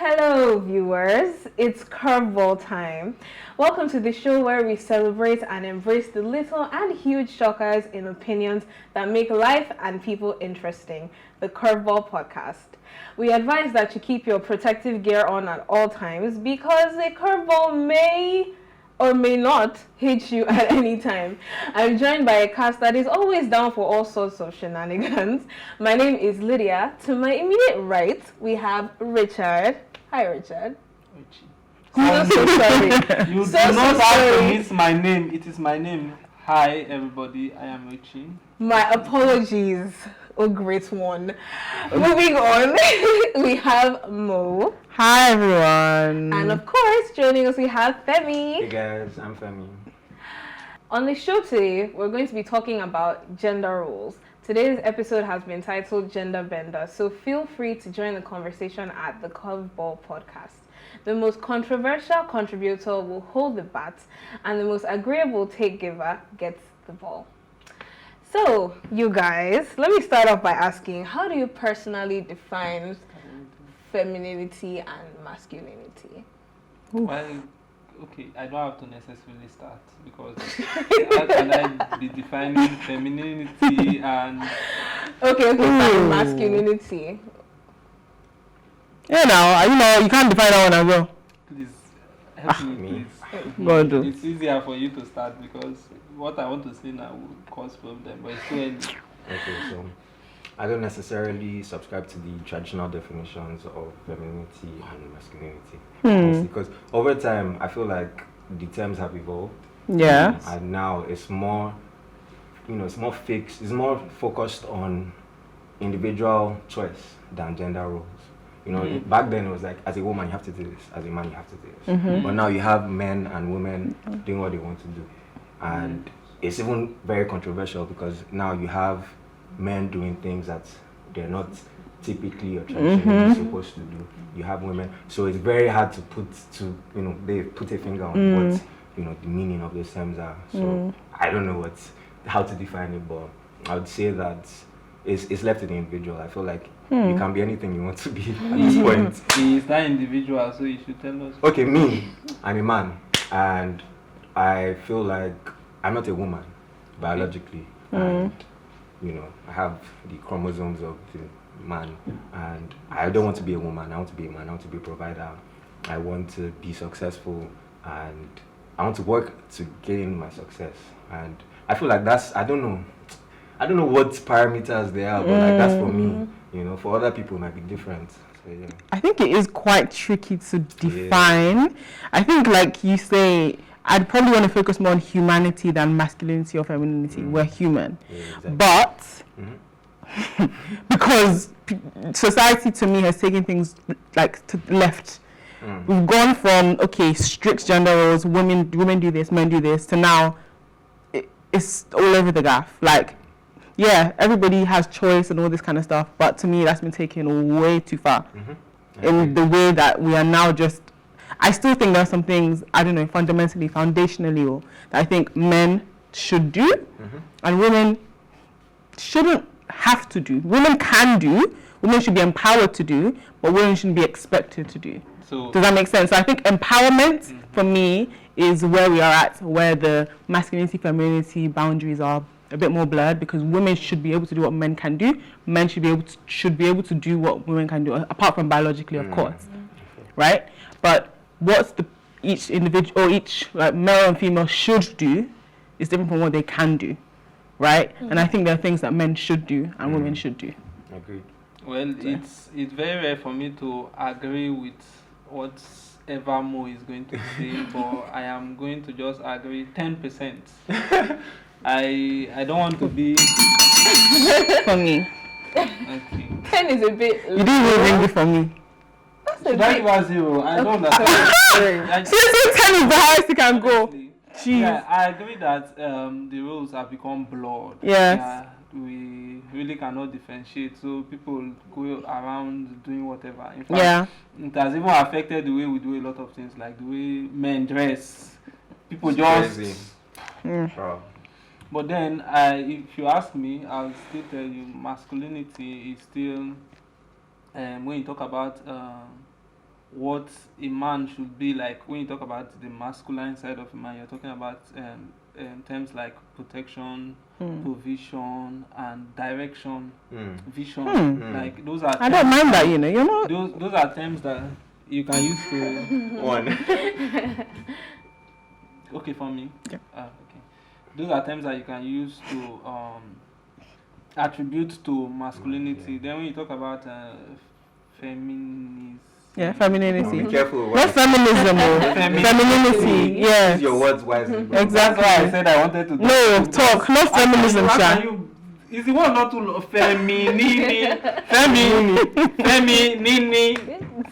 Hello, viewers. It's Curveball time. Welcome to the show where we celebrate and embrace the little and huge shockers in opinions that make life and people interesting. The Curveball podcast. We advise that you keep your protective gear on at all times because a curveball may or may not hit you at any time. I'm joined by a cast that is always down for all sorts of shenanigans. My name is Lydia. To my immediate right, we have Richard. Hi, Richard. I'm so sorry. You do not have to miss my name. It is my name. Hi, everybody. I am Richie. My apologies, oh great one. Moving on, we have Mo. Hi everyone. And of course, joining us we have Femi. Hey guys, I'm Femi. On the show today, we're going to be talking about gender roles. Today's episode has been titled Gender Bender, so feel free to join the conversation at the Curveball podcast. The most controversial contributor will hold the bat, and the most agreeable take giver gets the ball. So, you guys, let me start off by asking, how do you personally define femininity and masculinity? Well, okay, I don't have to necessarily start because how can I be defining femininity and... Okay, fine, masculinity. You can't define that one as well. Please, help me, please. Go on, do. It's easier for you to start because what I want to say now will cause problem, but it's too early. Okay, so I don't necessarily subscribe to the traditional definitions of femininity and masculinity. Honestly, because over time, I feel like the terms have evolved. Yeah. And now it's more, it's more fixed. It's more focused on individual choice than gender roles. Back then it was like, as a woman you have to do this, as a man you have to do this. But now you have men and women doing what they want to do. And it's even very controversial because now you have men doing things that they're not typically or traditionally supposed to do. You have women, so it's very hard to they put a finger on what the meaning of those terms are. So I don't know how to define it, but I would say that it's left to the individual. I feel like you can be anything you want to be at this point. He is that individual, so you should tell us. Okay, me, I'm a man, and I feel like I'm not a woman biologically, and I have the chromosomes of the man, and I don't want to be a woman. I want to be a man. I want to be a provider. I want to be successful, and I want to work to gain my success. And I feel like I don't know what parameters they are, but like that's for me. For other people it might be different. So yeah. I think it is quite tricky to define. Yeah. I think, like you say, I'd probably want to focus more on humanity than masculinity or femininity. We're human. Yeah, exactly. But because society to me has taken things like to the left. We've gone from strict gender roles, women do this, men do this, to now it's all over the gaff. Like, yeah, everybody has choice and all this kind of stuff, but to me that's been taken way too far. In the way that we are now I still think there are some things, I don't know, fundamentally, foundationally, that I think men should do and women shouldn't have to do. Women can do, women should be empowered to do, but women shouldn't be expected to do. So, does that make sense? So I think empowerment for me is where we are at, where the masculinity, femininity boundaries are a bit more blurred, because women should be able to do what men can do. Men should be able to do what women can do, apart from biologically, of course, right? But what each individual or each male and female should do is different from what they can do, right? And I think there are things that men should do and women should do. Agreed. Well, it's very rare for me to agree with whatever Mo is going to say, but I am going to just agree 10%. I don't want to be for me. Okay. 10 is a bit. You didn't even ring it for me. Should I give her 0? I don't understand. Seriously, 10 is the highest you can go. Jeez. Yeah, I agree that the rules have become blurred. Yes. Yeah, we really cannot differentiate, so people go around doing whatever. In fact, it has even affected the way we do a lot of things, like the way men dress. People just... But then, if you ask me, I'll still tell you masculinity is still, when you talk about what a man should be like. When you talk about the masculine side of a man, you're talking about terms like protection, provision, and direction, vision. Like those are. I don't mind that, you know. Those are terms that you can use to One. Okay, for me. Yeah. Okay. Those are terms that you can use to attribute to masculinity. Then when you talk about feminism. Yeah, femininity. Be careful. Not feminism, femininity. Yeah. Use your words wisely. Bro. That's Exactly. why I said I wanted to. No, talk. Not feminism, How Sha. can you? Is the one not too feminini? Feminini.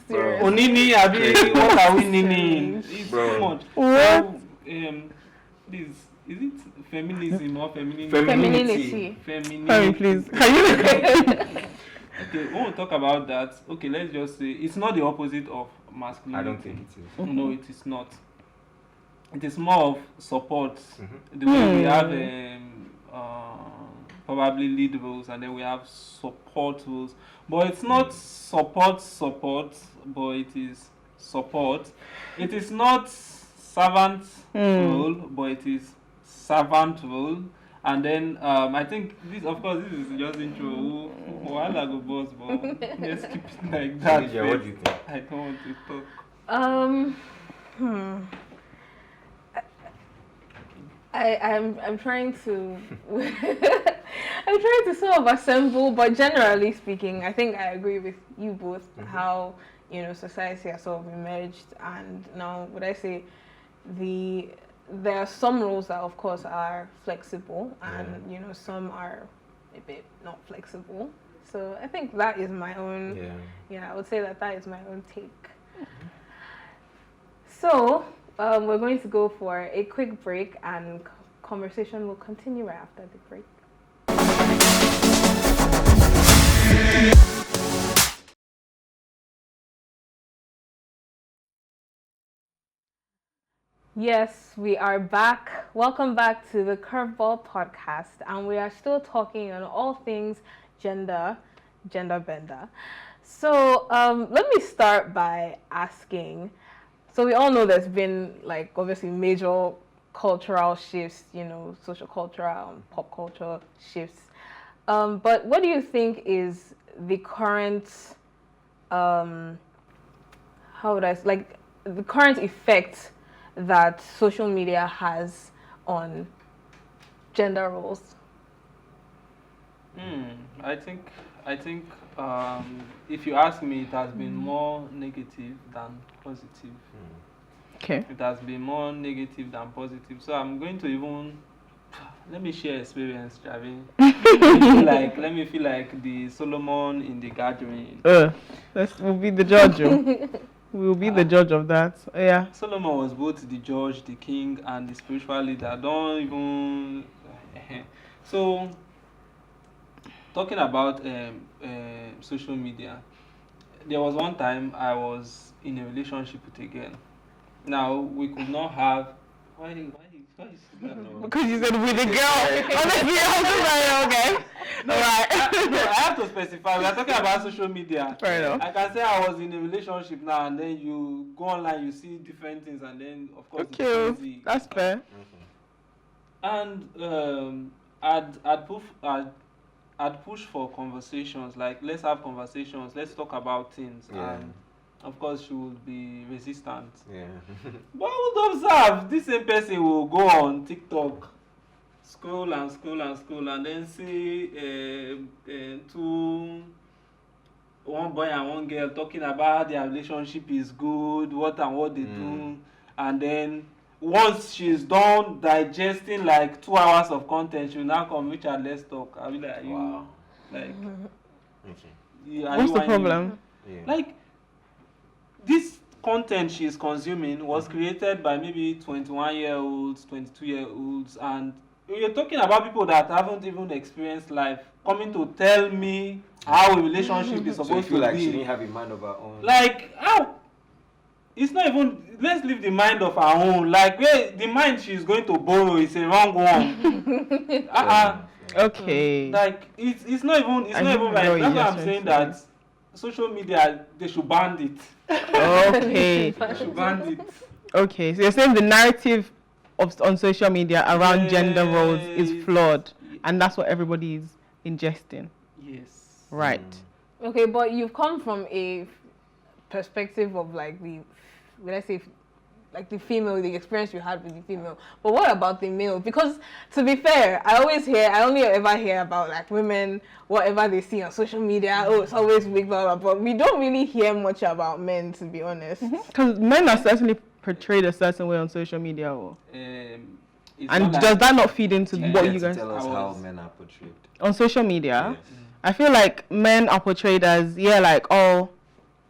Bro. Onini, abi, what are we nini? It's Bro. too much. What? So, please, is it feminism or femininity? Femininity. Sorry, please. Can you? Okay, when we talk about that, okay, let's just say it's not the opposite of masculinity. I don't think it is. No, it is not. It is more of support. The way we have probably lead roles and then we have support roles. But it's not support, but it is support. It is not servant role, but it is servant role. And then I think this, of course, this is just intro. While I go boss, but let's keep it like that. Yeah, what do you think? I don't want to talk. I'm trying to I'm trying to sort of assemble, but generally speaking, I think I agree with you both how society has sort of emerged, and now would I say there are some roles that of course are flexible and some are a bit not flexible. So I think that is my own I would say that is my own take. So we're going to go for a quick break, and conversation will continue right after the break. Yes, we are back. Welcome back to the Curveball podcast, and we are still talking on all things gender bender. So let me start by asking, so we all know there's been like obviously major cultural shifts, social cultural and pop culture shifts. But what do you think is the current, the current effect that social media has on gender roles? I think if you ask me, it has been more negative than positive. Okay. It has been more negative than positive. So I'm going to let me share experience, Javi. Let me feel like the Solomon in the gathering. We'll be the judge. We will be the judge of that. Yeah. Solomon was both the judge, the king, and the spiritual leader. Don't even. So, talking about social media, there was one time I was in a relationship with a girl. Now we could not have. Why is that? Because you said with a girl. Honestly, I was like, okay. Alright. No, I have to specify. We are talking about social media. Fair enough. I can say I was in a relationship now, and then you go online, you see different things, and then of course it's Okay, crazy. that's fair. And I'd push for conversations, like let's have conversations, let's talk about things. And of course she would be resistant. But I would observe this same person will go on TikTok, scroll and then see one boy and one girl talking about how their relationship is good, what they do, and then once she's done digesting like 2 hours of content, she'll now come, Richard, let's talk. I'll be like, What's the problem? Like, this content she's consuming was created by maybe 21-year-olds, 22-year-olds, and you're talking about people that haven't even experienced life coming to tell me how a relationship is supposed to be. Like she didn't have a mind of her own. Like, how? It's not even, let's leave the mind of her own. Like, the mind she's going to borrow is a wrong one. Okay. Like, it's not even right. That's why I'm saying that social media, they should ban it. Okay. They should ban it. Okay, so you're saying the narrative on social media around gender roles is flawed, and that's what everybody is ingesting. Yes. Right. Okay, but you've come from a perspective of like let's say, like the female, the experience you had with the female. But what about the male? Because to be fair, I only ever hear about like women, whatever they see on social media. Oh, it's always big, blah, blah, but we don't really hear much about men, to be honest. Because men are certainly portrayed a certain way on social media. And Like, does that not feed into Can what you you get guys... to tell us how men are portrayed? On social media? Yes. I feel like men are portrayed as, like, oh,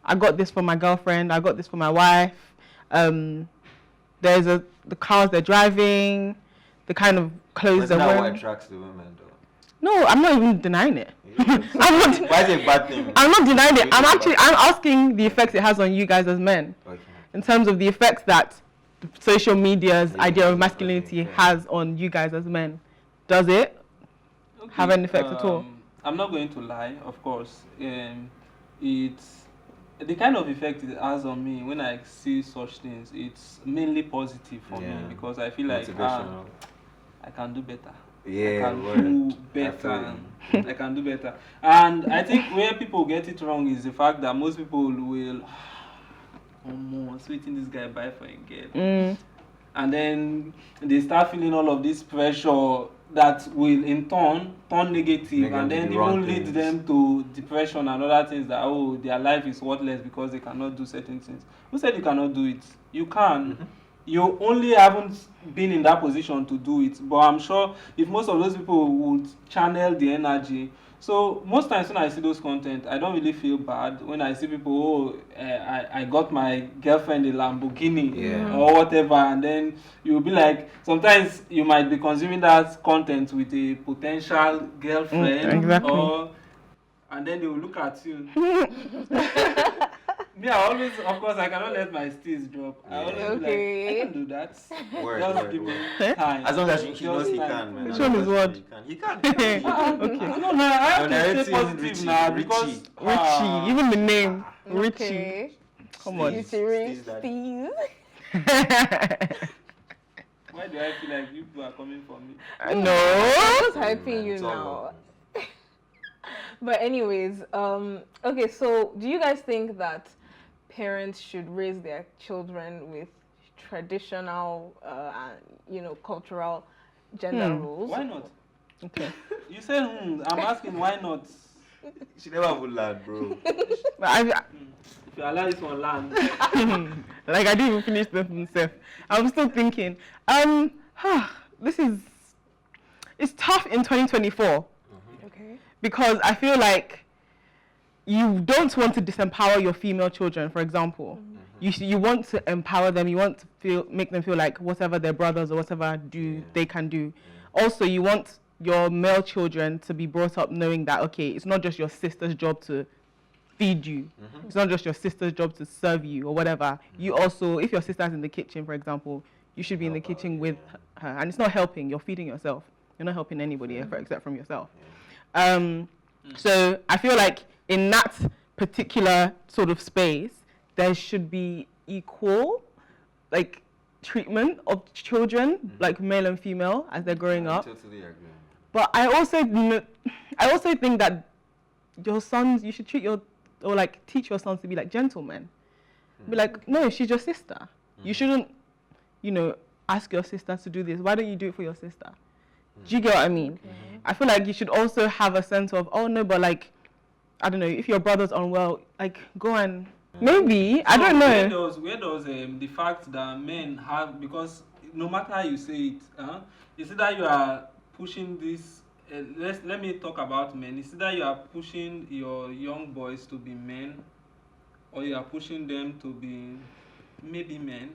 I got this for my girlfriend, I got this for my wife. There's the cars they're driving, the kind of clothes they're Isn't that wearing. what attracts the women, though? No, I'm not even denying it. Why is it a bad thing? I'm not denying it. I'm asking the effects it has on you guys as men. Okay. In terms of the effects that social media's idea of masculinity has on you guys as men. Does it have any effect at all? I'm not going to lie, of course. It's the kind of effect it has on me when I see such things. It's mainly positive for me because I feel like I can do better. I can do better. I can do better. And I think where people get it wrong is the fact that most people will sweeting this guy by for a girl. And then they start feeling all of this pressure that will in turn negative and then even lead them to depression and other things that their life is worthless because they cannot do certain things. Who said you cannot do it? You can. You only haven't been in that position to do it. But I'm sure if most of those people would channel the energy. So most times when I see those content, I don't really feel bad when I see people, I got my girlfriend a Lamborghini or whatever, and then you'll be like, sometimes you might be consuming that content with a potential girlfriend, and then they will look at you. Me, I always, of course, I cannot let my steez drop. I always be like, I can do that. Just give me time. As long as he knows he can, man. Which one is what? He can. Okay. No, I have to stay positive now because... Richie, even the name, Richie. Okay. Come on. Steve. Why do I feel like you people are coming for me? No. I'm just hyping you now. But anyways, okay, so do you guys think that parents should raise their children with traditional, cultural gender roles? Why not? Okay. You said, I'm asking why not? She never would learn, bro. If you allow this one land. Like I didn't even finish the myself. I'm still thinking. It's tough in 2024. Okay. Because I feel like you don't want to disempower your female children, for example. You want to empower them. You want to make them feel like whatever their brothers or whatever do, they can do. Also, you want your male children to be brought up knowing that, okay, it's not just your sister's job to feed you. It's not just your sister's job to serve you or whatever. You also, if your sister's in the kitchen, for example, you should be in the kitchen with her. And it's not helping. You're feeding yourself. You're not helping anybody except from yourself. So I feel like in that particular sort of space, there should be equal, like, treatment of children, like male and female, as they're growing up. Totally agree. But I also think that your sons, you should teach your sons to be like gentlemen. Be like, no, she's your sister. You shouldn't, ask your sister to do this. Why don't you do it for your sister? Do you get what I mean? I feel like you should also have a sense of, oh no, but like, I don't know, if your brother's unwell, like go and maybe, I don't know. Where does the fact that men have, because no matter how you say it, it's either you are pushing this, let me talk about men. It's either you are pushing your young boys to be men, or you are pushing them to be maybe men.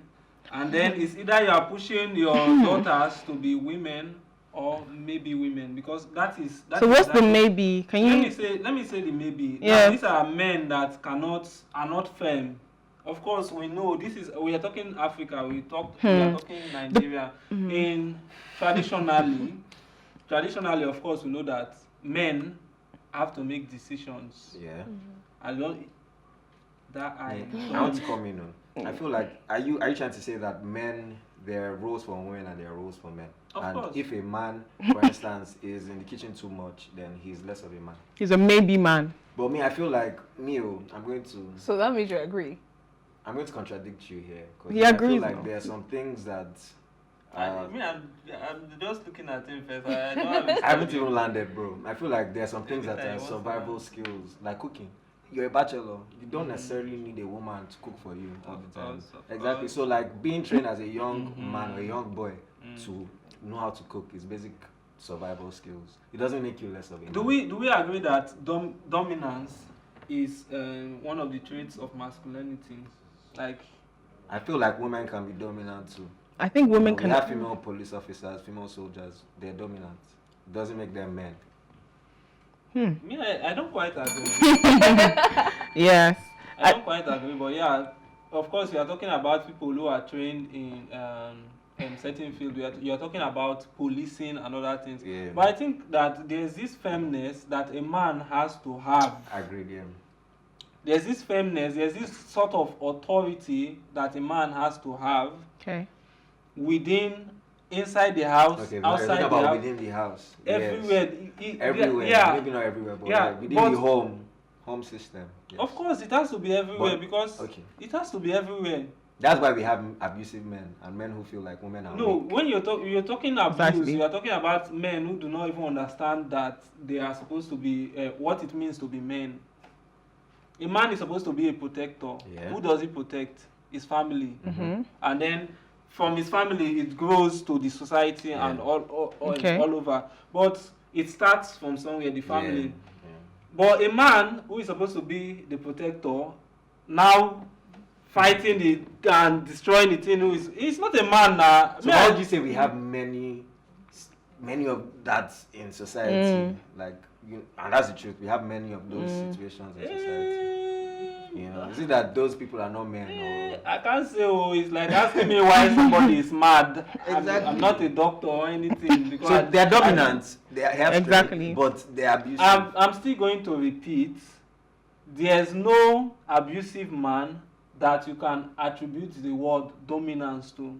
And then it's either you are pushing your daughters to be women, or maybe women, because that is. So what's the maybe? Can you? Let me say the maybe. Yeah. Now, these are men that are not firm. Of course, we know we are talking Africa. We are talking Nigeria. Traditionally, of course, we know that men have to make decisions. Yeah. I don't. That I. I want to come in on. I feel like are you trying to say that men there are roles for women and there are roles for men? Of And course. if a man, for instance, is in the kitchen too much, then he's less of a man. He's a maybe man. But me, I feel like I'm going to So that means you agree. contradict you here. 'Cause He I agrees feel like now. there are some things that I'm just looking at him first. I don't have I haven't even landed, bro. I feel like there are some things that Every time are he wants to survival land. skills, like cooking. You're a bachelor. You don't necessarily need a woman to cook for you all the time. Exactly. So, like being trained as a young man or a young boy to know how to cook is basic survival skills. It doesn't make you less of a man. Do we agree that dominance is one of the traits of masculinity? Like, I feel like women can be dominant too. I think women We can. have female police officers, female soldiers. They're dominant. It doesn't make them men. me, I don't quite agree. Yes. I don't quite agree, but yeah, of course, we are talking about people who are trained in certain field. You're talking about policing and other things. Yeah. But I think that there's this firmness that a man has to have. I agree, yeah. There's this firmness, there's this sort of authority that a man has to have Okay. inside the house, Okay, outside talking the about house, within the house. everywhere. Yes. Everywhere. Yeah. Maybe not everywhere, but Yeah, within but- the home system. Yes. Of course, it has to be everywhere But- because okay. it has to be everywhere. That's why we have abusive men and men who feel like women are No, weak. when you're talking abuse, Exactly. you are talking about men who do not even understand that they are supposed to be what it means to be men. A man is supposed to be a protector. Yeah. Who does he protect? His family. Mm-hmm. And then from his family it grows to the society and all Okay. all over. But it starts from somewhere, the family. Yeah. But a man who is supposed to be the protector now fighting the and destroying the thing he's not a man now. So how would you say we have many of that in society? Like, and that's the truth. We have many of those situations in society. You know, is it that those people are not men? Or? I can't say, it's like asking me why somebody is mad. Exactly. I'm not a doctor or anything. Because So they're dominant. They have Exactly. but they're abusive. I'm still going to repeat. There's no abusive man that you can attribute the word dominance to.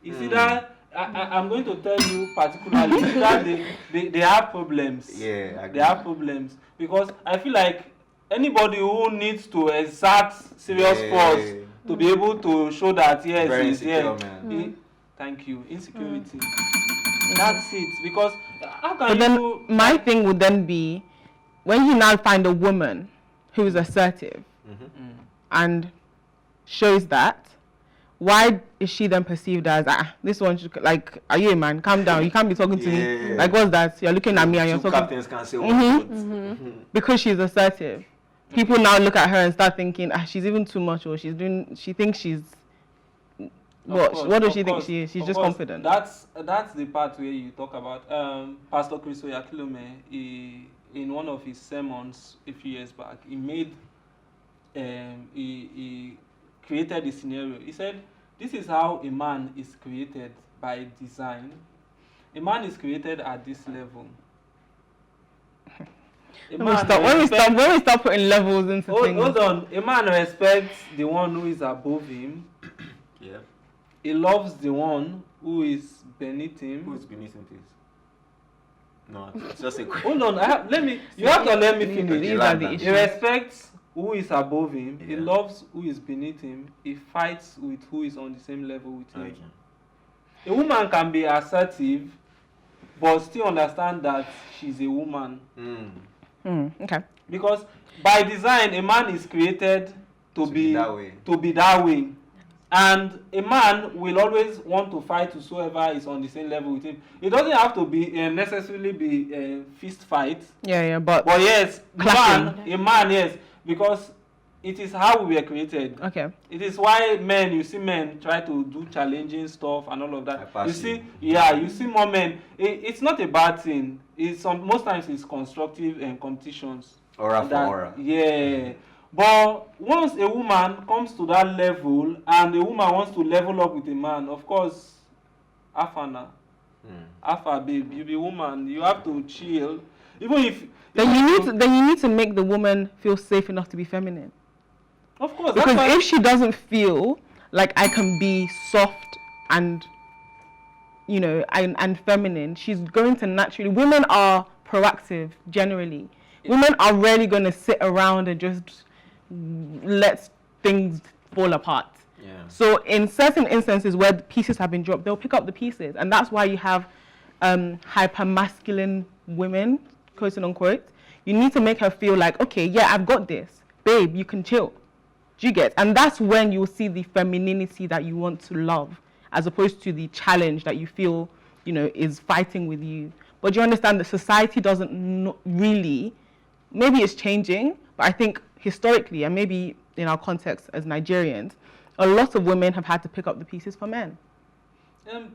It's either I'm going to tell you particularly that they have problems. Yeah, I agree. They have problems because I feel like anybody who needs to exert serious force to be able to show that yes, Very he's here. insecure, man. Thank you. Insecurity. That's it. Because how can But then you? my thing would then be when you now find a woman who is assertive and shows that, why is she then perceived as this one should, like, are you a man? Calm down. You can't be talking to me. Yeah. Like, what's that? You're looking at me and you're Two talking captains can't say one foot. because she's assertive. People now look at her and start thinking, she's even too much, or she thinks she's what does she think she is? She's Of just course, confident. That's the part where you talk about Pastor Chris Oyakilome. In one of his sermons a few years back, he made he created a scenario. He said, "This is how a man is created by design. A man is created at this level." When we start putting levels into things. Hold on. A man respects the one who is above him. Yeah. He loves the one who is beneath him. Who's beneath him, please? No, it's just a Hold on. You have to let me finish. These are the He He issues. respects who is above him. He Yeah. loves who is beneath him. He fights with who is on the same level with him. Okay. A woman can be assertive, but still understand that she's a woman. Okay. Because by design, a man is created to be that way. And a man will always want to fight whosoever is on the same level with him. It doesn't have to be necessarily be a fist fight. Yeah, but But yes, Clashing. a man, yes, because it is how we were created. okay. It is why you see men try to do challenging stuff and all of that. You see, Hyperactive. you see more men. It's not a bad thing. Most times it's constructive and competitions. Aura for That- aura. Yeah. But once a woman comes to that level and a woman wants to level up with a man, of course, Afana, Afa babe, you be woman, you have to chill. Even if then you need to make the woman feel safe enough to be feminine. Of course, because if she doesn't feel like I can be soft and and feminine, she's going to naturally. Women are proactive generally. Women are rarely going to sit around and just let things fall apart. Yeah. So in certain instances where the pieces have been dropped, they'll pick up the pieces, and that's why you have hyper masculine women, quote unquote. You need to make her feel like, okay, yeah, I've got this, babe. You can chill. Do you get? And that's when you'll see the femininity that you want to love, as opposed to the challenge that you feel, is fighting with you. But you understand that society doesn't really, maybe it's changing, but I think historically, and maybe in our context as Nigerians, a lot of women have had to pick up the pieces for men.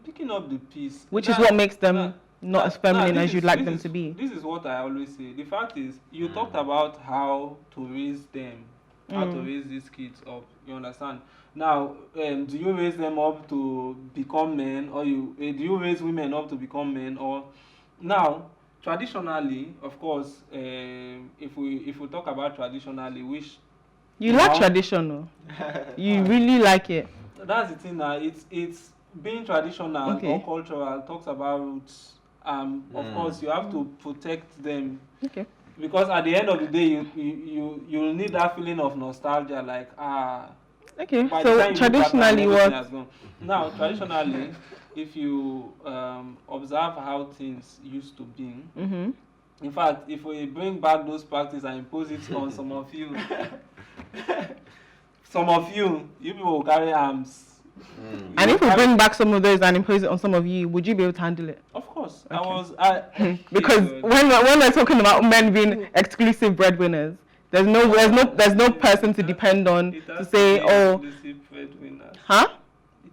Picking up the piece. Which is what makes them not as feminine as you'd like them to be. This is what I always say. The fact is, you talked about how to raise them, how to raise these kids up. You understand? Now, do you raise them up to become men, or do you raise women up to become men? Or now, traditionally, of course, if we talk about traditionally, which you like traditional, you really like it. That's the thing. Now, it's being traditional or cultural talks about roots. Of course, you have to protect them. Okay. Because at the end of the day, you'll need that feeling of nostalgia, like Okay. So traditionally, what? Now, traditionally, if you observe how things used to be, in fact, if we bring back those practices and impose it on some of you, you people will carry arms. And if we bring back some of those and impose it on some of you, would you be able to handle it? Of course. Okay. Because when we're talking about men being exclusive breadwinners, there's no person to depend on to say,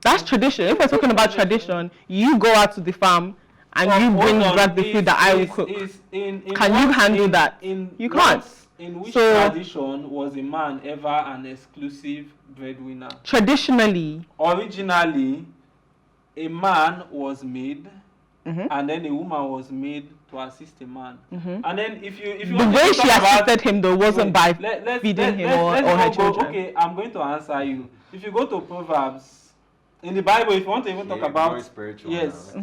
that's tradition. If we're talking about tradition, you go out to the farm and you bring back the food that I will cook. Can you handle that? You can't. In which tradition was a man ever an exclusive breadwinner? Traditionally. Originally, a man was made, and then a woman was made to assist a man. And then if you the way she assisted him though wasn't by feeding him or her children. Okay, I'm going to answer you. If you go to Proverbs in the Bible, if you want to even talk about spiritual, yes.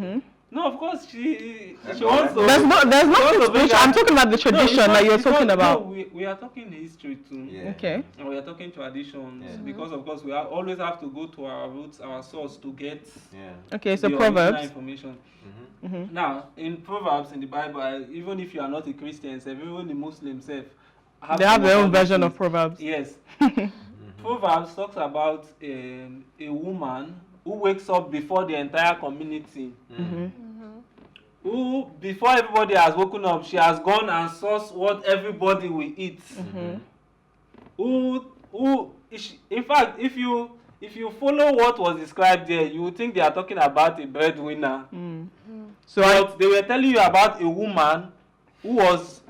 No, of course she wants to. There's nothing spiritual. I'm talking about the tradition that you're talking about. No, we are talking history too. Yeah. Okay. And we are talking traditions because of course we always have to go to our roots, our source to get. Yeah. Okay, so the Proverbs. Information. Now in Proverbs in the Bible, even if you are not a Christian, even the Muslims, they have their own version of Proverbs. Yes. Proverbs talks about a woman who wakes up before the entire community. Who, before everybody has woken up, she has gone and sourced what everybody will eat. In fact, if you follow what was described there, you would think they are talking about a breadwinner. But they were telling you about a woman who was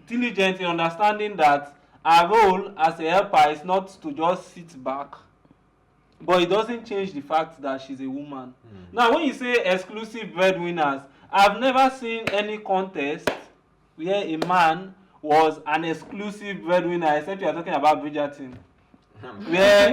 diligent in understanding that her role as a helper is not to just sit back. But it doesn't change the fact that she's a woman. Now, when you say exclusive breadwinners, I've never seen any contest where a man was an exclusive breadwinner, except you are talking about Bridgerton. I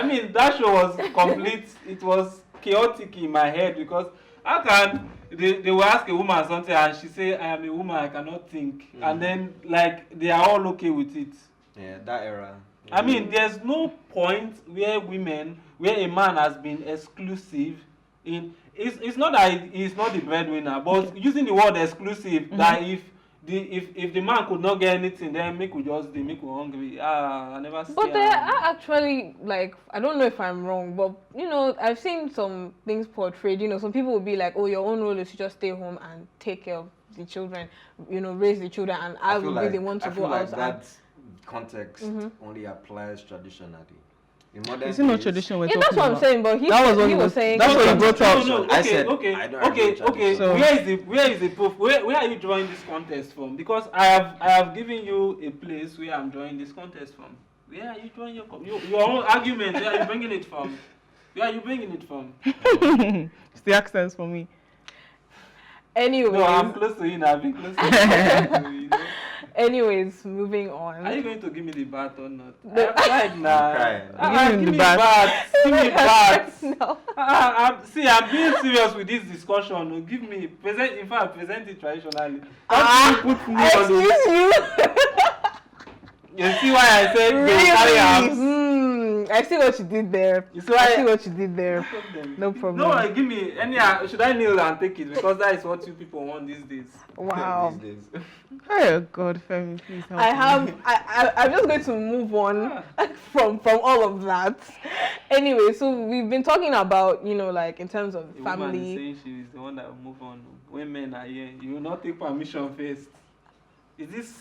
mean, that show was complete. It was chaotic in my head because how can they will ask a woman something and she say, I am a woman, I cannot think. And then, like, they are all okay with it. Yeah, that era. I mean, there's no point where a man has been exclusive in. It's not that he's not the breadwinner, but using the word exclusive, that if the man could not get anything, then make we hungry. I never see. But there are actually, like, I don't know if I'm wrong, but I've seen some things portrayed. Some people will be like, oh, your own role is to just stay home and take care of the children, raise the children, and I will be the one to go out. That context only applies traditionally. In modern Is it not tradition we're talking that's what about? I'm saying, but he was saying that's what he brought up. No, okay. So where is the proof? Where are you drawing this contest from? Because I have given you a place where I'm drawing this contest from. Where are you drawing your own argument? Where are you bringing it from? Where are you bringing it from? It's the accents for me. Anyways. No, I'm close to you now. I've been close to you. Anyways, moving on. Are you going to give me the bat or not? I'm crying now. Crying. Give me bat. Give me bat. No. I'm being serious with this discussion. No, give me present. In fact, present it traditionally. Don't you put me on the. Excuse you. You see why I said Really? I see what you did there. You see why I see what you did there. No problem. No, give me any. Should I kneel and take it because that is what you people want these days. Wow. These days. Oh God, Femi, please help me. I'm just going to move on from all of that. Anyway, so we've been talking about, like in terms of The family. woman is saying she is the one that will move on. When men are here, you will not take permission first. Is this?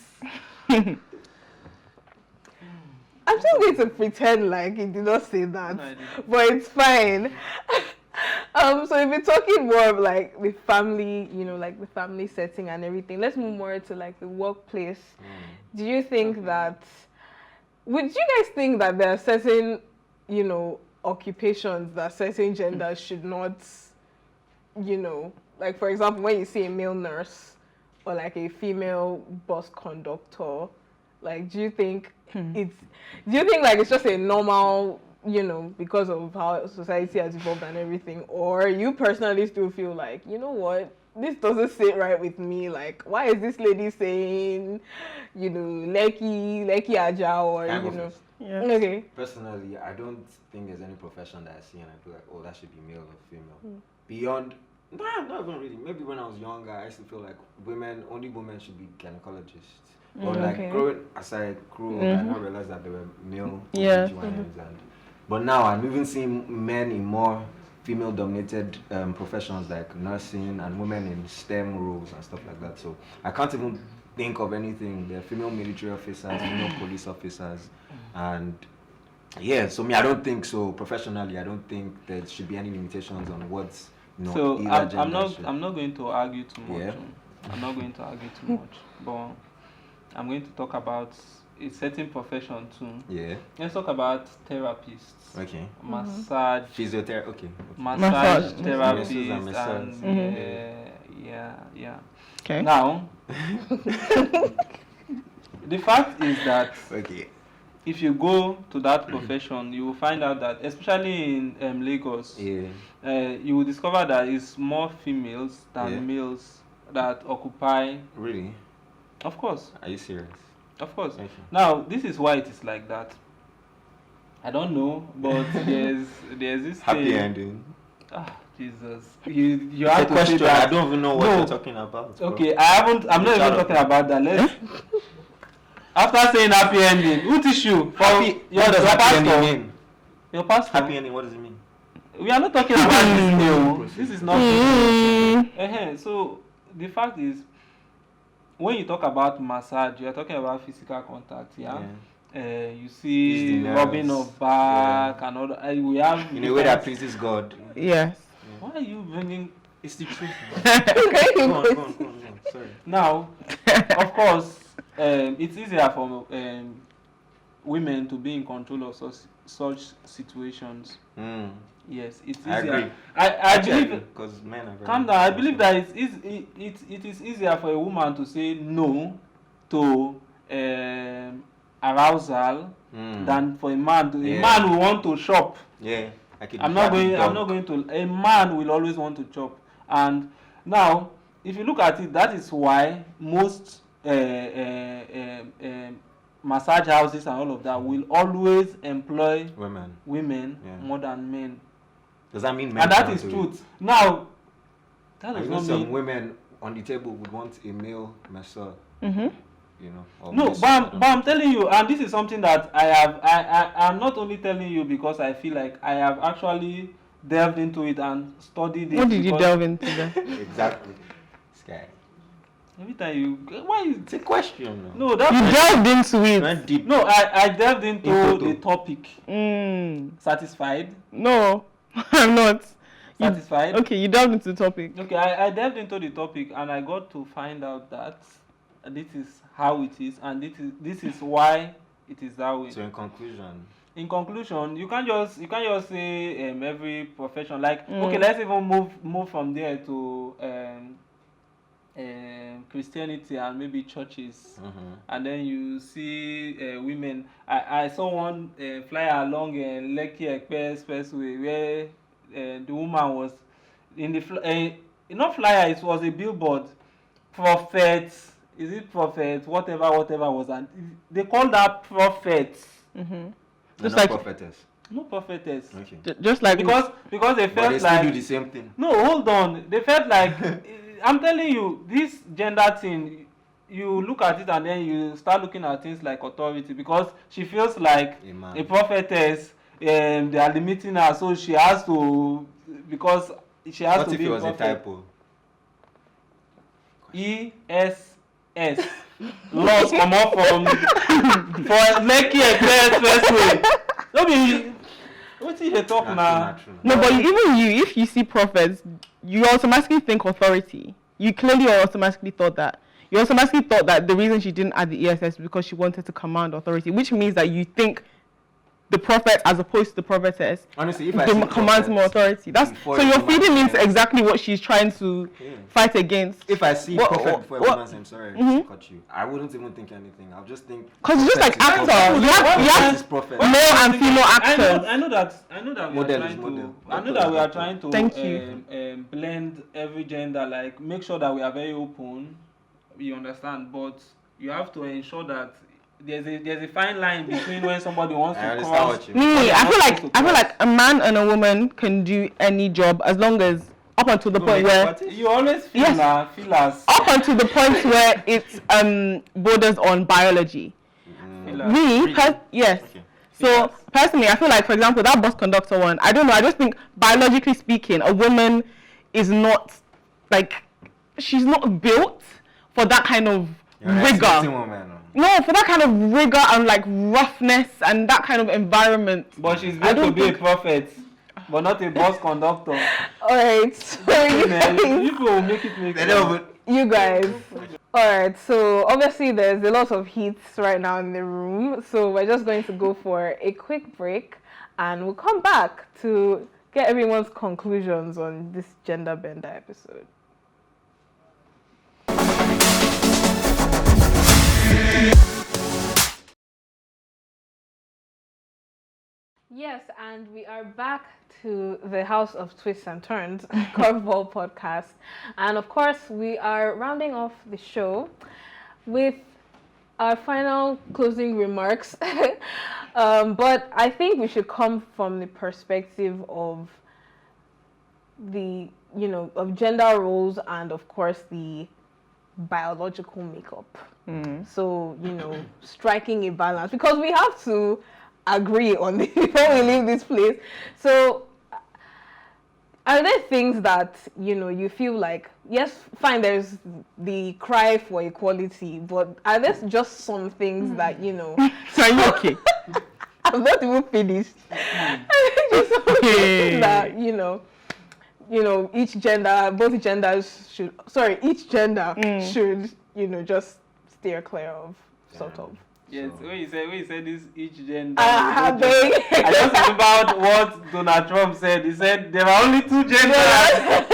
I'm just going to pretend like he did not say that, No, I didn't. but it's fine. So we've been talking more of like the family, like the family setting and everything. Let's move more to like the workplace. Do you think that? Would you guys think that there are certain, occupations that certain genders should not, like for example, when you see a male nurse or like a female bus conductor, like do you think like it's just a normal, because of how society has evolved and everything, or you personally still feel like, you know what, this doesn't sit right with me, like why is this lady saying, Lekki Aja, or Yeah. okay. Personally, I don't think there's any profession that I see and I feel like, oh, that should be male or female. Beyond, not even really. Maybe when I was younger, I used to feel like only women should be gynecologists. But like growing as I grew, I now realized that there were male OBGYNs but now I'm even seeing men in more female-dominated professions like nursing and women in STEM roles and stuff like that. So I can't even think of anything. There are female military officers, female police officers, and so I don't think so. Professionally, I don't think there should be any limitations on what's So either I'm gender not going to argue too much. Yeah. I'm not going to argue too much, but I'm going to talk about a certain profession too. Yeah. Let's talk about therapists. Okay. Massage. Physiotherapy. Okay. Massage Massage. therapists Massages and and yeah. Okay. Now, the fact is that Okay. if you go to that profession, you will find out that, especially in Lagos, Yeah. you will discover that it's more females than males that occupy. Really? Of course, Are you serious? of course. Okay. Now, this is why it is like that. I don't know, but there's this Happy thing. ending. Ah, Jesus, you It's have a to say question. that. I don't even know what No. you're talking about. bro. Okay, I'm not even talking about that. Let's. After saying happy ending, who teach you? Happy. Your What does happy pastor. ending mean? Your pastor. Happy ending. What does it mean? We are not talking about this now. This is not. So the fact is, when you talk about massage, you are talking about physical contact. Yeah. You Use see the rubbing nerves. of back and all that. We have In a way that pleases God. Yes. Why are you bringing? It's the truth. Okay. Go on. Sorry. Now, of course, it's easier for women to be in control of such situations. Yes, it's easier. I agree. I believe. because men are very. Calm down. I believe that it is easier for a woman to say no to arousal than for a man to. A man will want to shop. Yeah. A I'm not going to. A man will always want to chop. And now, if you look at it, that is why most massage houses and all of that will always employ women more than men. Does that mean men? And that is truth. Now, that does not some mean. women on the table would want a male masseur. Or No, masseuse, but I'm telling you, and this is something that I'm not only telling you because I feel like I have actually delved into it and studied it. What did you delve into that? Exactly. Sky. Every time you, why you? It's a question. No, that's You delved into it. Went deep. no. I delved into Into the topic. Satisfied? No, I'm not. Satisfied? Okay, you delved into the topic. Okay, I delved into the topic and I got to find out that this is how it is, and this is why it is that way. So in conclusion, you can't just say every profession, like okay, let's even move from there to Christianity and maybe churches, and then you see women. I saw one flyer along Lekki Ekpe Expressway where the woman was in the not flyer, it was a billboard. Prophet, is it prophet? Whatever was, and they called her prophet. Just like prophetess. No prophetess. Okay. Just like because they felt But they still like do the same thing. No, hold on. They felt like I'm telling you, this gender thing. You look at it and then you start looking at things like authority, because she feels like a prophetess. They are limiting her, so she has to, because she has What to if be it was prophet. a typo? ESS. Laws come up from for Lekki Expressway. Don't be. What did you talk now? No, but even you, if you see prophets, you automatically think authority. You clearly automatically thought that. You automatically thought that the reason she didn't add the ESS is because she wanted to command authority, which means that you think the prophet as opposed to the prophetess Honestly, if I see commands more authority. That's so you're feeding into exactly what she's trying to fight against. If I see prophet before a woman, I'm sorry to cut you. I wouldn't even think anything. I'll just think. Because it's just like actor. You have male and female actors. I know that we are trying to Thank you. Blend every gender, like make sure that we are very open. You understand, but you have to ensure that there's a fine line between when somebody wants to cross. I feel like a man and a woman can do any job as long as up until the point where you always feel as up until the point where it borders on biology. Yes. Okay. So personally, I feel like, for example, that bus conductor one, I don't know, I just think biologically speaking, a woman is not like, she's not built for that kind of rigor. No, for that kind of rigor and like roughness and that kind of environment. But she's meant to be a prophet, but not a bus conductor. Alright, so people will make it make sense. You guys. Alright, so obviously there's a lot of heat right now in the room. So we're just going to go for a quick break and we'll come back to get everyone's conclusions on this gender bender episode. Yes, and we are back to the House of Twists and Turns, Curveball podcast. And of course, we are rounding off the show with our final closing remarks. But I think we should come from the perspective of of gender roles and of course the biological makeup. So, striking a balance, because we have to agree on this before we leave this place. So are there things that you feel like, yes, fine, there's the cry for equality, but are there just some things that So are you okay? I'm not even finished. Just some things that each gender should just steer clear of, sort of. Yes, when you said this each gender. I just remembered what Donald Trump said. He said there are only two genders.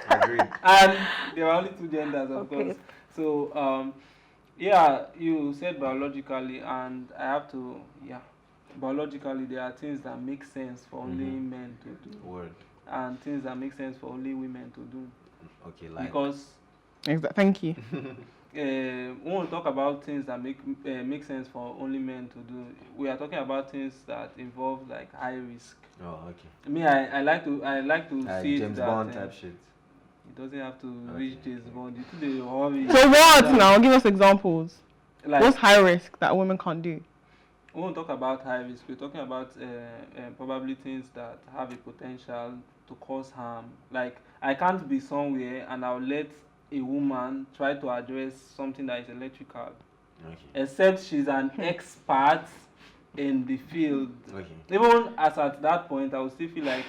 Agreed. And there are only two genders, of course. So, you said biologically, and I have to, biologically there are things that make sense for only men to do. Word. And things that make sense for only women to do. Okay, like. Because. Thank you. We won't talk about things that make sense for only men to do. We are talking about things that involve like high risk. Oh, okay. I mean, I like to see James Bond type shit. It doesn't have to reach James Bond. You do the hurry. So what now? Give us examples. Like, what's high risk that a woman can't do? We won't talk about high risk. We're talking about probably things that have a potential to cause harm. Like, I can't be somewhere and I'll let a woman try to address something that is electrical, except she's an expert in the field. Even as at that point, I would still feel like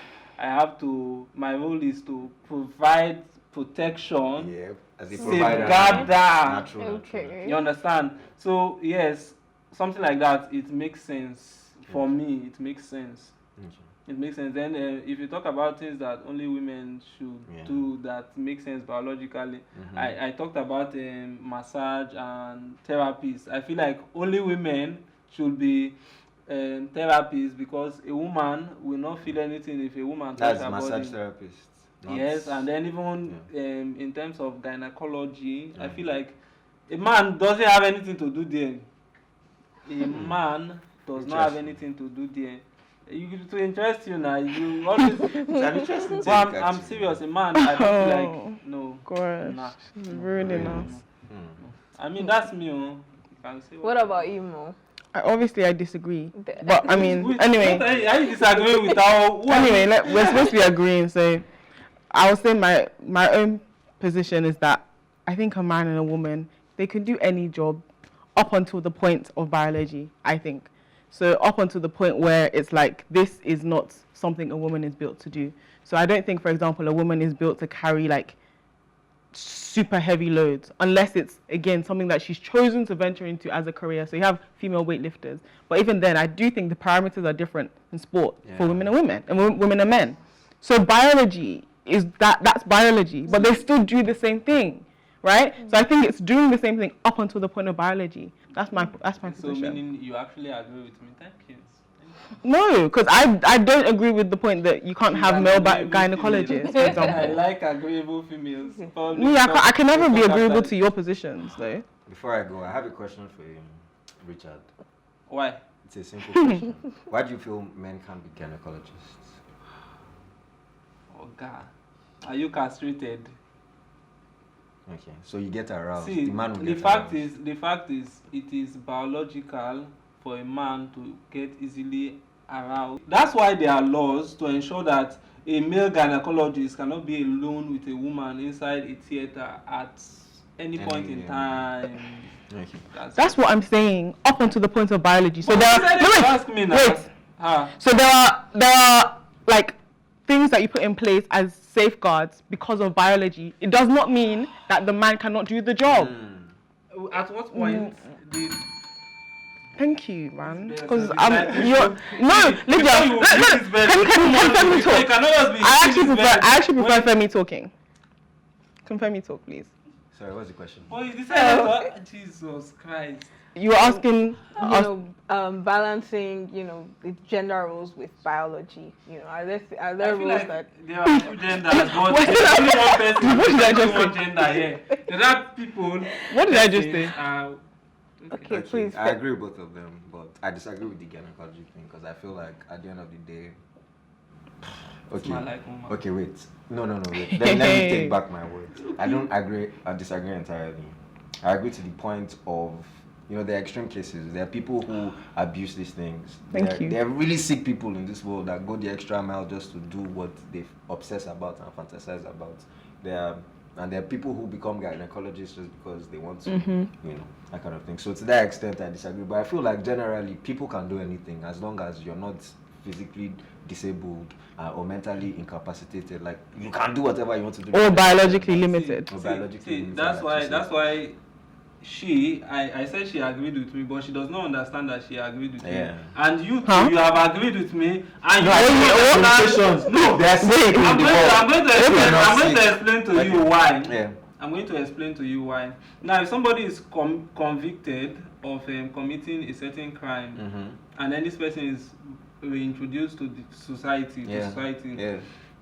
my role is to provide protection, as a safeguard that. Okay. You understand? So yes, something like that, it makes sense for me. It makes sense. It makes sense. Then if you talk about things that only women should do that make sense biologically, I talked about massage and therapies. I feel like only women should be therapists because a woman will not feel anything if a woman touches her body. That's massage therapist. Yes, and then even in terms of gynecology, I feel like a man doesn't have anything to do there. A man does not have anything to do there. To interest you now, you always. It's an interesting thing. Well, I'm serious. A man, I don't feel like no. Gosh, Nah. ruining us. I mean, that's me. You can say What about you, Mo? Obviously, I disagree. But I mean, anyway. Are you disagreeing with our? Anyway, we're supposed to be agreeing. So, I would say my own position is that I think a man and a woman, they can do any job up until the point of biology, I think. So up until the point where it's like, this is not something a woman is built to do. So I don't think, for example, a woman is built to carry like super heavy loads, unless it's, again, something that she's chosen to venture into as a career. So you have female weightlifters. But even then, I do think the parameters are different in sport for women and women, and women and men. So biology is that's biology, but they still do the same thing. Right? So I think it's doing the same thing up until the point of biology. That's my position. So meaning you actually agree with me? Thank you. No, because I don't agree with the point that you can't have male gynecologists, for example. I like agreeable females. Me, I can never be agreeable to your positions, though. Before I go, I have a question for you, Richard. Why? It's a simple question. Why do you feel men can't be gynecologists? Oh God, are you castrated? Okay, so you get aroused. See, the fact is, it is biological for a man to get easily aroused. That's why there are laws to ensure that a male gynecologist cannot be alone with a woman inside a theater at any point in time. Okay. That's what I'm saying. Up until the point of biology. So So there are like things that you put in place as safeguards because of biology. It does not mean that the man cannot do the job. At what point did... Thank you, man. Because Lydia, can Femi talk? I actually prefer Femi talking. Can Femi talk, please? Sorry, what's the question? Oh, you decided Jesus Christ. You were asking, balancing, the gender roles with biology. Are there rules like that there are two genders, but there's only one person. What did I just one say? gender here. There are people. What did I just say? Okay, please. I agree with both of them, but I disagree with the gynecology thing because I feel like at the end of the day. Okay, wait. No, wait. Let me take back my words. I don't agree. I disagree entirely. I agree to the point of. There are extreme cases. There are people who abuse these things. There are really sick people in this world that go the extra mile just to do what they obsess about and fantasize about. There are people who become gynecologists just because they want to, that kind of thing. So to that extent, I disagree. But I feel like generally people can do anything as long as you're not physically disabled or mentally incapacitated. Like you can do whatever you want to do. Or biologically limited. That's why. I said she agreed with me, but she does not understand that she agreed with me. And you too, you have agreed with me, and I'm going to explain to you why. I'm going to explain to you why. Now, if somebody is convicted of committing a certain crime, and then this person is reintroduced to the society,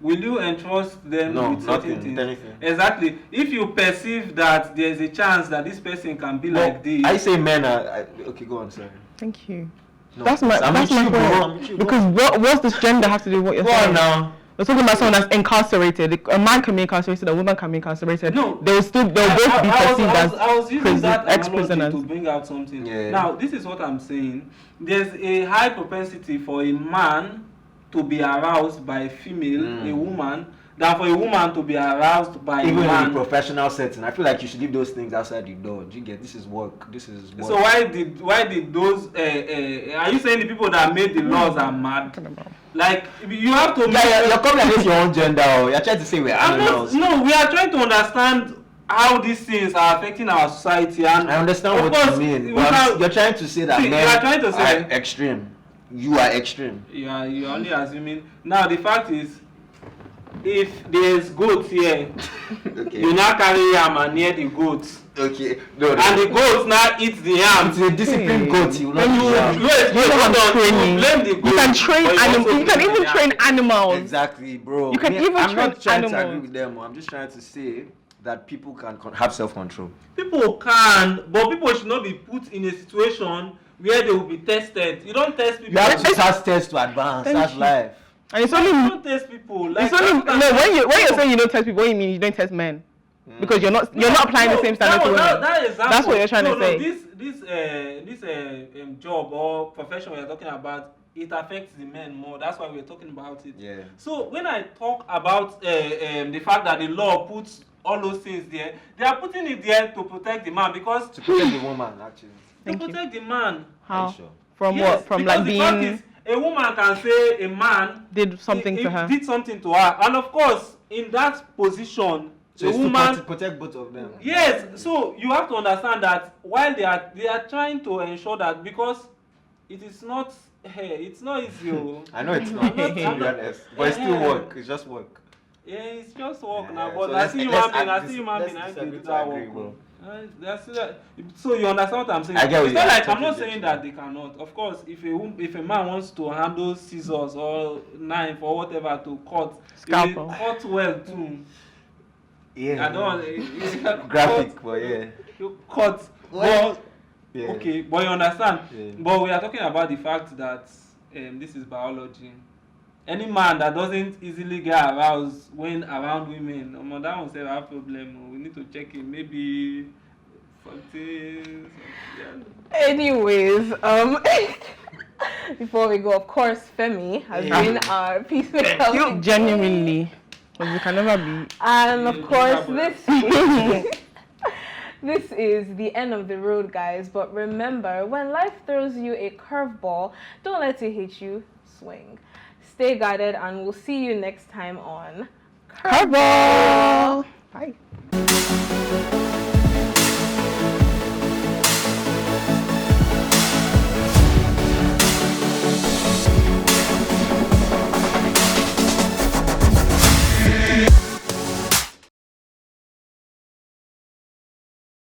will you entrust them with certain things? Anything. Exactly. If you perceive that there is a chance that this person can be like this. I say men are... okay, go on, sorry. Thank you. No, that's my point. Because what's this gender have to do with what you're saying? Now. We're talking about someone that's incarcerated. A man can be incarcerated, a woman can be incarcerated. No. They'll both be perceived as I was using that ex-prisoners. to bring out something. Now, this is what I'm saying. There's a high propensity for a man to be aroused by a female, a woman, than for a woman to be aroused by a man. Even in a professional setting, I feel like you should leave those things outside the door. Do you get? This is work. So why did those? Are you saying the people that made the laws are mad? Like you have to. You're coming against your own gender. Or you're trying to say we're animals. No, we are trying to understand how these things are affecting our society. And I understand what you mean. But you're trying to say that men are extreme. you are extreme. You're only assuming. Now the fact is, if there's goat here, you now carry yam and near the goat. Okay. No. And the goat now eats the yam. It's a disciplined goat. You will not blame the goat. You can train animals. You can even train animals. Exactly, bro. You can even I'm train not trying animals. to agree with them. I'm just trying to say that people can have self-control. People can, but people should not be put in a situation where they will be tested. You don't test people. You have to pass tests to advance. That's life. And it's only You don't test people. Like, it's only no. When you're saying you don't test people, what you mean you don't test men? Because you're not applying the same standard to women. That's what you're trying to say. This job or profession we're talking about, it affects the men more. That's why we're talking about it. Yeah. So when I talk about the fact that the law puts all those things there, they are putting it there to protect the man because to protect the woman actually. To protect the man. How? Sure? From Yes, what? From because like the fact being is, a woman can say a man did something to her. Did something to her, and of course, in that position, so the woman to protect both of them. Yes, so you have to understand that while they are trying to ensure that because it is not, it's not easy. I know it's not, to be honest, but it's still work. It's just work. Yeah, it's just work now. But So I see human being, I do that work. Bro. So you understand what I'm saying? I get what it's not like I'm totally not saying that they cannot. Of course, if a man wants to handle scissors or knife or whatever to cut, Scalpel. cut well too. Yeah. I don't graphic, but yeah. You cut. Well, But, yeah. okay, but you understand. Yeah. But we are talking about the fact that this is biology. Any man that doesn't easily get aroused when around women, that one say have problem. We need to check it. Maybe something. Anyways, before we go, of course, Femi has been our peacemaker. You genuinely, because you can never be. And of course, this is the end of the road, guys. But remember, when life throws you a curveball, don't let it hit you. Swing. Stay guarded, and we'll see you next time on Curveball. Bye.